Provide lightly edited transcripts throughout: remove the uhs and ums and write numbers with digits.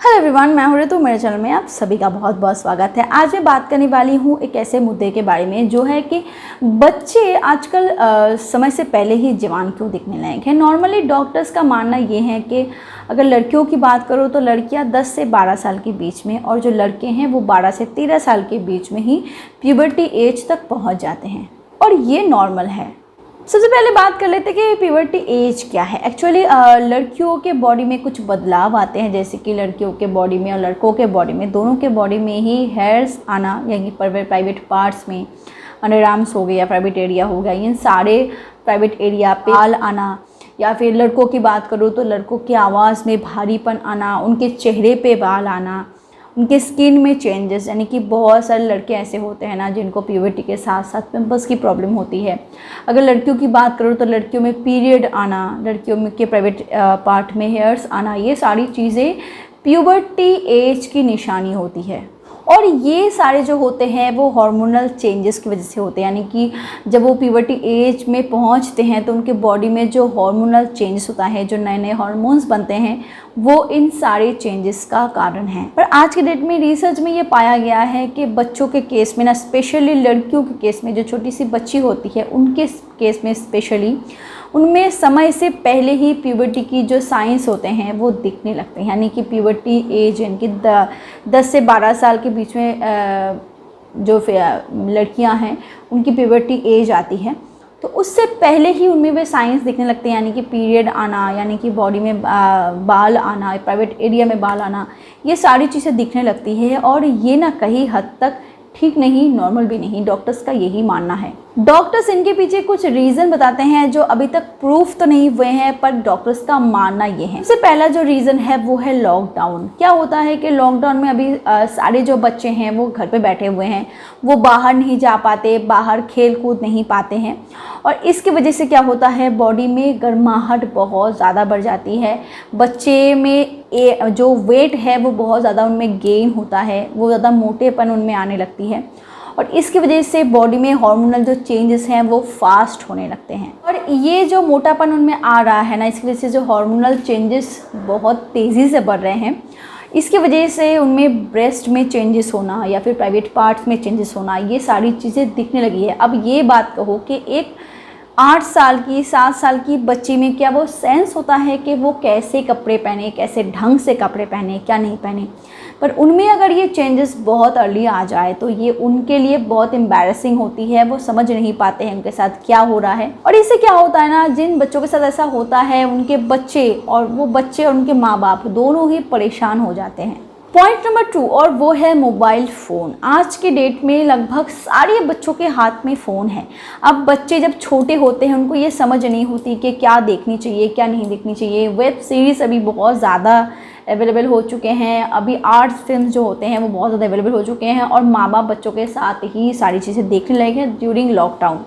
Hello everyone, मैं हूँ ऋतु। मेरे चैनल में आप सभी का बहुत बहुत स्वागत है। आज मैं बात करने वाली हूँ एक ऐसे मुद्दे के बारे में जो है कि बच्चे आजकल समय से पहले ही जवान क्यों दिखने लगे हैं। नॉर्मली डॉक्टर्स का मानना ये है कि अगर लड़कियों की बात करो तो लड़कियाँ 10 से 12 साल के बीच में और जो लड़के हैं वो 12 से 13 साल के बीच में ही प्यूबर्टी एज तक पहुँच जाते हैं और ये नॉर्मल है। सबसे पहले बात कर लेते हैं कि प्यूबर्टी एज क्या है। एक्चुअली लड़कियों के बॉडी में कुछ बदलाव आते हैं, जैसे कि लड़कियों के बॉडी में और लड़कों के बॉडी में, दोनों के बॉडी में ही हेयर्स आना, यानी प्राइवेट पार्ट्स में अंडर आर्म्स हो गया, प्राइवेट एरिया हो गया, इन सारे प्राइवेट एरिया पे बाल आना। या फिर लड़कों की बात करूँ तो लड़कों की आवाज़ में भारीपन आना, उनके चेहरे पे बाल आना, उनके स्किन में चेंजेस, यानी कि बहुत सारे लड़के ऐसे होते हैं ना जिनको प्यूबर्टी के साथ साथ पिंपल्स की प्रॉब्लम होती है। अगर लड़कियों की बात करूँ तो लड़कियों में पीरियड आना, लड़कियों में के प्राइवेट पार्ट में हेयर्स आना, ये सारी चीज़ें प्यूबर्टी एज की निशानी होती है। और ये सारे जो होते हैं वो हार्मोनल चेंजेस की वजह से होते हैं, यानी कि जब वो प्यूबर्टी एज में पहुंचते हैं तो उनके बॉडी में जो हार्मोनल चेंजेस होता है, जो नए नए हार्मोन्स बनते हैं, वो इन सारे चेंजेस का कारण है। पर आज के डेट में रिसर्च में ये पाया गया है कि बच्चों के केस में ना, स्पेशली लड़कियों के केस में, जो छोटी सी बच्ची होती है उनके केस में स्पेशली, उनमें समय से पहले ही प्यूबर्टी की जो साइंस होते हैं वो दिखने लगते हैं। यानी कि प्यूबर्टी एज, यानी कि 10 से 12 साल के बीच में जो लड़कियां हैं उनकी प्यूबर्टी एज आती है, तो उससे पहले ही उनमें वे साइंस दिखने लगते हैं। यानी कि पीरियड आना, यानी कि बॉडी में बाल आना, प्राइवेट एरिया में बाल आना, ये सारी चीज़ें दिखने लगती है। और ये ना कहीं हद तक ठीक नहीं, नॉर्मल भी नहीं, डॉक्टर्स का यही मानना है। डॉक्टर्स इनके पीछे कुछ रीज़न बताते हैं जो अभी तक प्रूफ तो नहीं हुए हैं, पर डॉक्टर्स का मानना ये है। सबसे पहला जो रीज़न है वो है लॉकडाउन। क्या होता है कि लॉकडाउन में अभी सारे जो बच्चे हैं वो घर पे बैठे हुए हैं, वो बाहर नहीं जा पाते, बाहर खेल कूद नहीं पाते हैं, और इसकी वजह से क्या होता है, बॉडी में गर्माहट बहुत ज़्यादा बढ़ जाती है। बच्चे में जो वेट है वो बहुत ज़्यादा उनमें गेन होता है, वो ज़्यादा मोटेपन उनमें आने लगती है, और इसकी वजह से बॉडी में हार्मोनल जो चेंजेस हैं वो फास्ट होने लगते हैं। और ये जो मोटापन उनमें आ रहा है ना, इसकी वजह से जो हार्मोनल चेंजेस बहुत तेज़ी से बढ़ रहे हैं, इसकी वजह से उनमें ब्रेस्ट में चेंजेस होना या फिर प्राइवेट पार्ट्स में चेंजेस होना, ये सारी चीज़ें दिखने लगी है। अब ये बात कहो कि एक 8 साल की 7 साल की बच्ची में क्या वो सेंस होता है कि वो कैसे कपड़े पहने, कैसे ढंग से कपड़े पहने, क्या नहीं पहने, पर उनमें अगर ये चेंजेस बहुत अर्ली आ जाए तो ये उनके लिए बहुत एम्बैरेसिंग होती है। वो समझ नहीं पाते हैं उनके साथ क्या हो रहा है। और इससे क्या होता है ना, जिन बच्चों के साथ ऐसा होता है उनके बच्चे और उनके माँ बाप दोनों ही परेशान हो जाते हैं। पॉइंट नंबर 2, और वो है मोबाइल फ़ोन। आज के डेट में लगभग सारे बच्चों के हाथ में फ़ोन है। अब बच्चे जब छोटे होते हैं उनको ये समझ नहीं होती कि क्या देखनी चाहिए, क्या नहीं देखनी चाहिए। वेब सीरीज़ अभी बहुत ज़्यादा अवेलेबल हो चुके हैं, अभी आर्ट्स फिल्म जो होते हैं वो बहुत ज़्यादा अवेलेबल हो चुके हैं, और माँ बाप बच्चों के साथ ही सारी चीज़ें देखने लगे हैं ड्यूरिंग लॉकडाउन।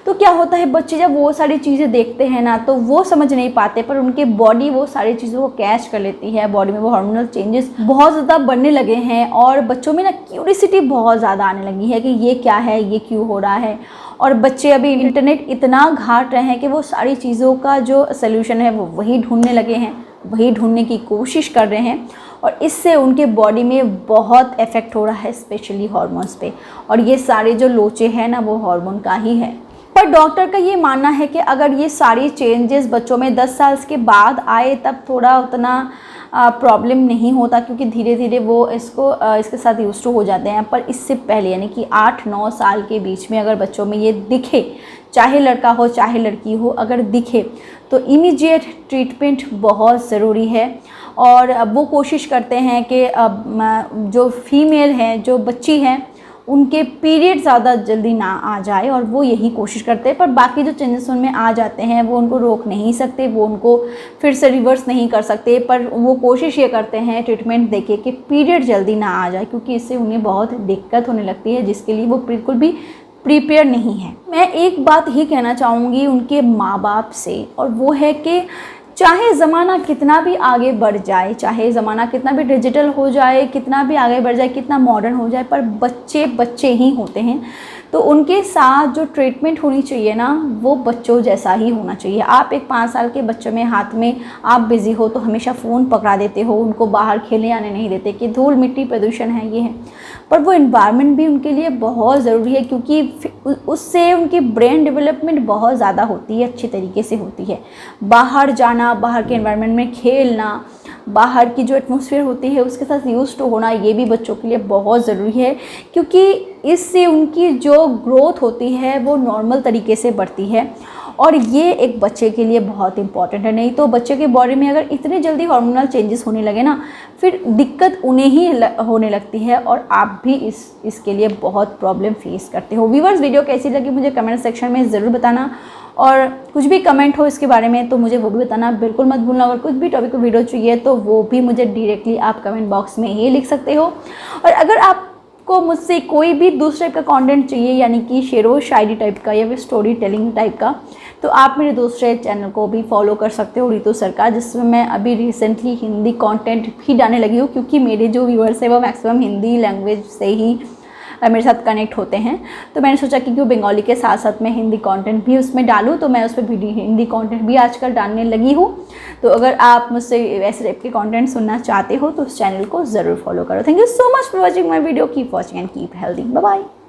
तो क्या होता है, बच्चे जब वो सारी चीज़ें देखते हैं ना तो वो समझ नहीं पाते, पर उनके बॉडी वो सारी चीज़ों को कैच कर लेती है। बॉडी में वो हार्मोनल चेंजेस बहुत ज़्यादा बढ़ने लगे हैं, और बच्चों में ना क्यूरियोसिटी बहुत ज़्यादा आने लगी है कि ये क्या है, ये क्यों हो रहा है। और बच्चे अभी इंटरनेट इतना घाट रहे हैं कि वो सारी चीज़ों का जो सल्यूशन है वो वही ढूंढने लगे हैं, वही ढूंढने की कोशिश कर रहे हैं, और इससे उनके बॉडी में बहुत इफ़ेक्ट हो रहा है, स्पेशली हार्मोन्स पे। और ये सारे जो लोचे हैं ना वो हार्मोन का ही है। पर डॉक्टर का ये मानना है कि अगर ये सारी चेंजेस बच्चों में 10 साल के बाद आए तब थोड़ा उतना प्रॉब्लम नहीं होता, क्योंकि धीरे धीरे वो इसके साथ यूज़ टू हो जाते हैं। पर इससे पहले, यानी कि 8-9 साल के बीच में अगर बच्चों में ये दिखे, चाहे लड़का हो चाहे लड़की हो, अगर दिखे तो इमीडिएट ट्रीटमेंट बहुत ज़रूरी है। और वो कोशिश करते हैं कि जो फीमेल है, जो बच्ची है, उनके पीरियड ज़्यादा जल्दी ना आ जाए, और वो यही कोशिश करते हैं। पर बाकी जो चेंजेस उनमें आ जाते हैं वो उनको रोक नहीं सकते, वो उनको फिर से रिवर्स नहीं कर सकते, पर वो कोशिश ये करते हैं ट्रीटमेंट देके कि पीरियड जल्दी ना आ जाए, क्योंकि इससे उन्हें बहुत दिक्कत होने लगती है, जिसके लिए वो बिल्कुल भी प्रिपेयर नहीं है। मैं एक बात ही कहना चाहूँगी उनके माँ बाप से, और वो है कि चाहे ज़माना कितना भी आगे बढ़ जाए, चाहे ज़माना कितना भी डिजिटल हो जाए, कितना भी आगे बढ़ जाए, कितना मॉडर्न हो जाए, पर बच्चे बच्चे ही होते हैं। तो तो उनके साथ जो ट्रीटमेंट होनी चाहिए ना वो बच्चों जैसा ही होना चाहिए। आप एक 5 साल के बच्चों में हाथ में आप बिज़ी हो तो हमेशा फ़ोन पकड़ा देते हो, उनको बाहर खेलने आने नहीं देते कि धूल मिट्टी प्रदूषण है ये है, पर वो इन्वायरमेंट भी उनके लिए बहुत ज़रूरी है क्योंकि उससे उनकी ब्रेन डेवलपमेंट बहुत ज़्यादा होती है, अच्छी तरीके से होती है। बाहर जाना, बाहर के इन्वायरमेंट में खेलना, बाहर की जो एटमॉस्फेयर होती है उसके साथ यूज़ टू होना, ये भी बच्चों के लिए बहुत ज़रूरी है क्योंकि इससे उनकी जो ग्रोथ होती है वो नॉर्मल तरीके से बढ़ती है और ये एक बच्चे के लिए बहुत इंपॉर्टेंट है। नहीं तो बच्चे के बॉडी में अगर इतनी जल्दी हार्मोनल चेंजेस होने लगे ना, फिर दिक्कत उन्हें ही होने लगती है और आप भी इसके लिए बहुत प्रॉब्लम फेस करते हो। व्यूअर्स, वीडियो कैसी लगी मुझे कमेंट सेक्शन में ज़रूर बताना और कुछ भी कमेंट हो इसके बारे में तो मुझे वो भी बताना बिल्कुल मत भूलना। अगर कुछ भी टॉपिक को वीडियो चाहिए तो वो भी मुझे डायरेक्टली आप कमेंट बॉक्स में ही लिख सकते हो। और अगर आपको मुझसे कोई भी दूसरे टाइप का कंटेंट चाहिए, यानी कि शेर व शायरी टाइप का या फिर स्टोरी टेलिंग टाइप का, तो आप मेरे दूसरे चैनल को भी फॉलो कर सकते हो, रितु सरकार, जिसमें मैं अभी रिसेंटली हिंदी कंटेंट भी डालने लगी हूँ क्योंकि मेरे जो व्यूअर्स है वो मैक्सिमम हिंदी लैंग्वेज से ही मेरे साथ कनेक्ट होते हैं। तो मैंने सोचा कि क्यों बंगाली के साथ साथ मैं हिंदी कंटेंट भी उसमें डालूँ, तो मैं उस पर भी हिंदी कंटेंट भी आजकल डालने लगी हूँ। तो अगर आप मुझसे ऐसे टाइप के कंटेंट सुनना चाहते हो तो उस चैनल को ज़रूर फॉलो करो। Thank you so much for watching my video. Keep watching and keep healthy. Bye bye.